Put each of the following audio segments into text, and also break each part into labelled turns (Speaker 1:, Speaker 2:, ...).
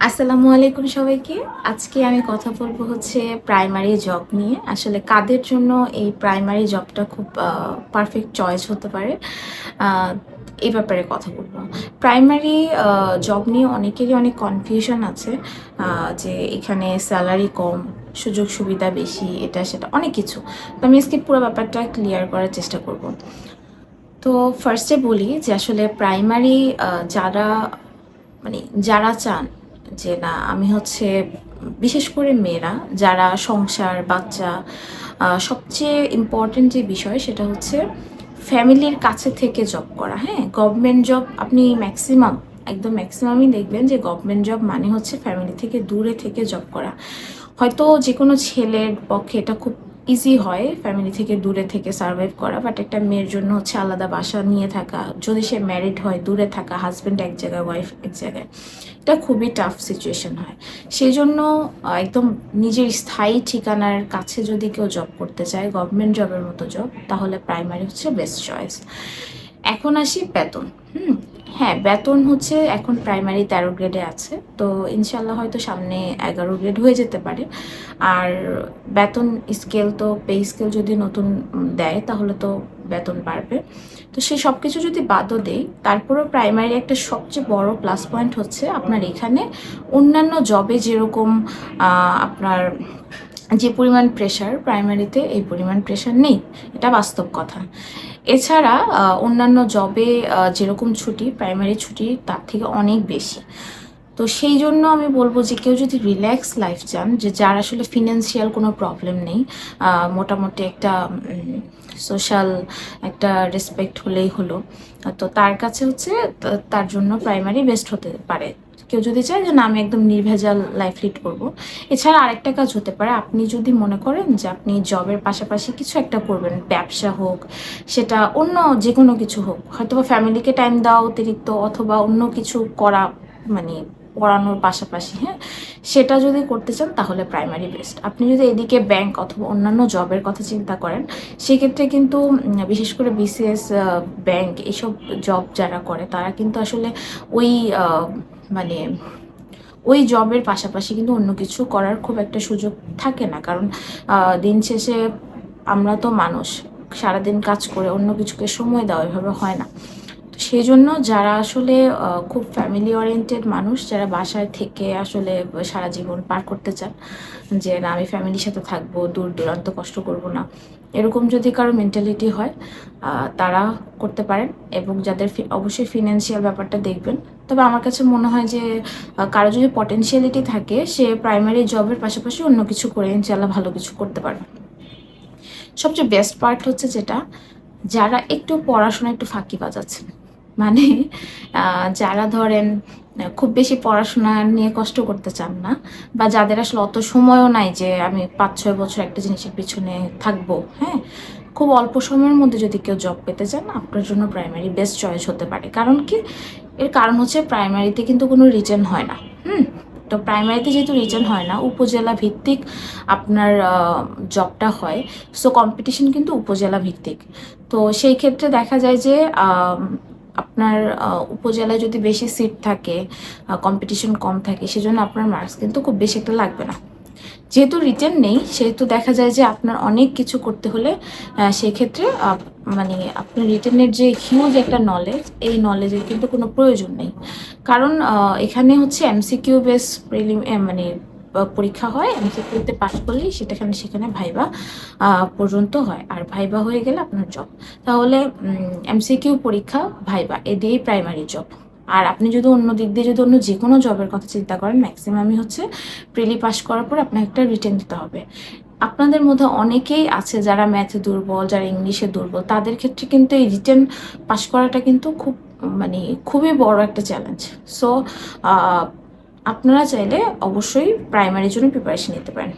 Speaker 1: আসসালামু আলাইকুম সবাইকে। আজকে আমি কথা বলবো হচ্ছে প্রাইমারি জব নিয়ে। আসলে কাদের জন্য এই প্রাইমারি জবটা খুব পারফেক্ট চয়েস হতে পারে, আ এই ব্যাপারে কথা বলবো। প্রাইমারি জব নিয়ে অনেকেরই অনেক কনফিউশন আছে, যে এখানে স্যালারি কম, সুযোগ সুবিধা বেশি, এটা সেটা অনেক কিছু। তো আমি আজকে পুরো ব্যাপারটা ক্লিয়ার করার চেষ্টা করব। তো ফার্স্টে বলি যে আসলে প্রাইমারি যারা মানে যারা চান যে না আমি হচ্ছে, বিশেষ করে মেয়েরা যারা সংসার বাচ্চা, সবচেয়ে ইম্পর্টেন্ট যে বিষয় সেটা হচ্ছে ফ্যামিলির কাছে থেকে জব করা। হ্যাঁ, গভর্নমেন্ট জব আপনি ম্যাক্সিমাম, একদম ম্যাক্সিমামই দেখবেন যে গভর্নমেন্ট জব মানে হচ্ছে ফ্যামিলি থেকে দূরে থেকে জব করা। হয়তো যে কোনো ছেলের পক্ষে এটা খুব ইজি হয় ফ্যামিলি থেকে দূরে থেকে সার্ভাইভ করা, বাট একটা মেয়ের জন্য হচ্ছে আলাদা বাসা নিয়ে থাকা, যদি সে ম্যারিড হয় দূরে থাকা, হাজব্যান্ড এক জায়গায় ওয়াইফ এক জায়গায়, এটা খুবই টাফ সিচুয়েশন হয়। সেই জন্য একদম নিজের স্থায়ী ঠিকানার কাছে যদি কেউ জব করতে চায়, গভর্নমেন্ট জবের মতো জব, তাহলে প্রাইমারি হচ্ছে বেস্ট চয়েস। এখন আসি বেতন। হ্যাঁ, বেতন হচ্ছে এখন প্রাইমারি 13 গ্রেডে আছে, তো ইনশাল্লাহ হয়তো সামনে 11 গ্রেড হয়ে যেতে পারে। আর বেতন স্কেল, তো পে স্কেল যদি নতুন দেয় তাহলে তো বেতন বাড়বে। তো সেই সব কিছু যদি বাদও দেই, তারপরেও প্রাইমারি একটা সবচেয়ে বড় প্লাস পয়েন্ট হচ্ছে আপনার এখানে অন্যান্য জবে যেরকম আপনার যে পরিমাণ প্রেশার, প্রাইমারিতে এই পরিমাণ প্রেশার নেই, এটা বাস্তব কথা। এছাড়া অন্যান্য জবে যেরকম ছুটি, প্রাইমারি ছুটি তার থেকে অনেক বেশি। তো সেই জন্য আমি বলবো যে কেউ যদি রিল্যাক্স লাইফ চান, যে যার আসলে ফিনান্সিয়াল কোনো প্রবলেম নেই, মোটামুটি একটা সোশ্যাল একটা রেসপেক্ট হলেই হলো, তো তার কাছে হচ্ছে তার জন্য প্রাইমারি বেস্ট হতে পারে। কেউ যদি চায় যে না আমি একদম নির্ভেজাল লাইফ লিড করবো। এছাড়া আরেকটা কাজ হতে পারে, আপনি যদি মনে করেন যে আপনি জবের পাশাপাশি কিছু একটা করবেন, ব্যবসা হোক, সেটা অন্য যে কোনো কিছু হোক, হয়তো বা ফ্যামিলিকে টাইম দেওয়া অতিরিক্ত, অথবা অন্য কিছু করা, মানে পড়ানোর পাশাপাশি, হ্যাঁ, সেটা যদি করতে চান তাহলে প্রাইমারি বেস্ট। আপনি যদি এদিকে ব্যাংক অথবা অন্যান্য জবের কথা চিন্তা করেন, সেক্ষেত্রে কিন্তু বিশেষ করে বিসিএস, ব্যাংক, এইসব জব যারা করে তারা কিন্তু আসলে ওই মানে ওই জবের পাশাপাশি কিন্তু অন্য কিছু করার খুব একটা সুযোগ থাকে না, কারণ দিন শেষে আমরা তো মানুষ, সারাদিন কাজ করে অন্য কিছুকে সময় দেওয়া এভাবে হয় না। তো সেই জন্য যারা আসলে খুব ফ্যামিলি ওরিয়েন্টেড মানুষ, যারা বাসায় থেকে আসলে সারা জীবন পার করতে চান, যে না আমি ফ্যামিলির সাথে থাকবো, দূর দূরান্ত কষ্ট করব না, এরকম যদি কারো মেন্টালিটি হয়, তারা করতে পারেন। এবং যাদের অবশ্যই ফিনান্সিয়াল ব্যাপারটা দেখবেন। তবে আমার কাছে মনে হয় যে কারো যদি পটেনশিয়ালিটি থাকে, সে প্রাইমারি জবের পাশাপাশি অন্য কিছু করে ইনশাল্লাহ ভালো কিছু করতে পারবে। সবচেয়ে বেস্ট পার্ট হচ্ছে যেটা, যারা একটু পড়াশোনা একটু ফাঁকি বাজাচ্ছেন, মানে যারা ধরেন খুব বেশি পড়াশোনা নিয়ে কষ্ট করতে চান না, বা যাদের আসলে অত সময়ও নাই যে আমি 5-6 বছর একটা জিনিসের পিছনে থাকবো, হ্যাঁ, খুব অল্প সময়ের মধ্যে যদি কেউ জব পেতে চান, আপনার জন্য প্রাইমারি বেস্ট চয়েস হতে পারে। কারণ কি, এর কারণ হচ্ছে প্রাইমারিতে কিন্তু কোনো রিটেন হয় না। তো প্রাইমারিতে যেহেতু রিটেন হয় না, উপজেলা ভিত্তিক আপনার জবটা হয়, সো কম্পিটিশন কিন্তু উপজেলা ভিত্তিক। তো সেই ক্ষেত্রে দেখা যায় যে আপনার উপজেলায় যদি বেশি সিট থাকে, কম্পিটিশন কম থাকে, সেজন্য আপনার মার্কস কিন্তু খুব বেশি একটা লাগবে না। যেহেতু রিটেন নেই, সেহেতু দেখা যায় যে আপনার অনেক কিছু করতে হলে সেক্ষেত্রে মানে আপনার রিটেনের যে হিউজ একটা নলেজ, এই নলেজের কিন্তু কোনো প্রয়োজন নেই। কারণ এখানে হচ্ছে এমসিকিউ বেস মানে পরীক্ষা হয়, এমসিকিউতে পাস করলেই সেখানে ভাইবা পর্যন্ত হয়, আর ভাইবা হয়ে গেলে আপনার জব। তাহলে এমসিকিউ পরীক্ষা, ভাইবা, এ দিয়েই প্রাইমারি জব। আর আপনি যদি অন্য দিক দিয়ে যদি অন্য যে কোনো জবের কথা চিন্তা করেন, ম্যাক্সিমামই হচ্ছে প্রিলি পাস করার পর আপনাকে একটা রিটেন দিতে হবে। আপনাদের মধ্যে অনেকেই আছে যারা ম্যাথে দুর্বল, যারা ইংলিশে দুর্বল, তাদের ক্ষেত্রে কিন্তু এই রিটেন পাস করাটা কিন্তু মানে খুবই বড় একটা চ্যালেঞ্জ। সো আপনারা চাইলে অবশ্যই প্রাইমারির জন্য প্রিপারেশন নিতে পারেন।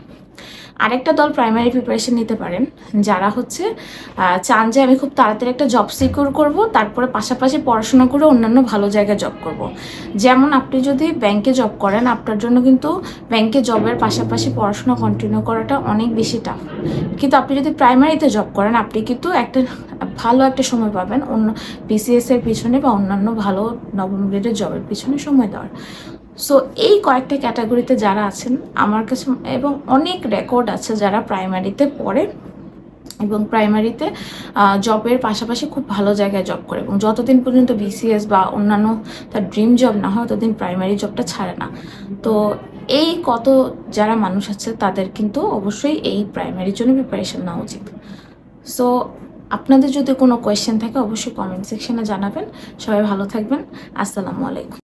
Speaker 1: আরেকটা দল প্রাইমারি প্রিপারেশন নিতে পারেন যারা হচ্ছে চান যে আমি খুব তাড়াতাড়ি একটা জব সিকিউর করব, তারপরে পাশাপাশি পড়াশোনা করে অন্যান্য ভালো জায়গায় জব করব। যেমন আপনি যদি ব্যাংকে জব করেন, আপনার জন্য কিন্তু ব্যাংকে জবের পাশাপাশি পড়াশোনা কন্টিনিউ করাটা অনেক বেশি টাফ। কিন্তু আপনি যদি প্রাইমারিতে জব করেন, আপনি কিন্তু একটা ভালো একটা সময় পাবেন অন্য বিসিএস এর পিছনে বা অন্যান্য ভালো নবম গ্রেডের জবের পিছনে সময় দেওয়ার। সো এই কয়েকটা ক্যাটাগরিতে যারা আছেন আমার কাছে, এবং অনেক রেকর্ড আছে যারা প্রাইমারিতে পড়ে এবং প্রাইমারিতে জবের পাশাপাশি খুব ভালো জায়গায় জব করে, এবং যতদিন পর্যন্ত বিসিএস বা অন্যান্য তার ড্রিম জব না হয় ততদিন প্রাইমারি জবটা ছাড়ে না। তো এই কত যারা মানুষ আছে তাদের কিন্তু অবশ্যই এই প্রাইমারির জন্য প্রিপারেশন নেওয়া উচিত। সো আপনাদের যদি কোনো কোয়েশ্চেন থাকে অবশ্যই কমেন্ট সেকশনে জানাবেন। সবাই ভালো থাকবেন। আসসালামু আলাইকুম।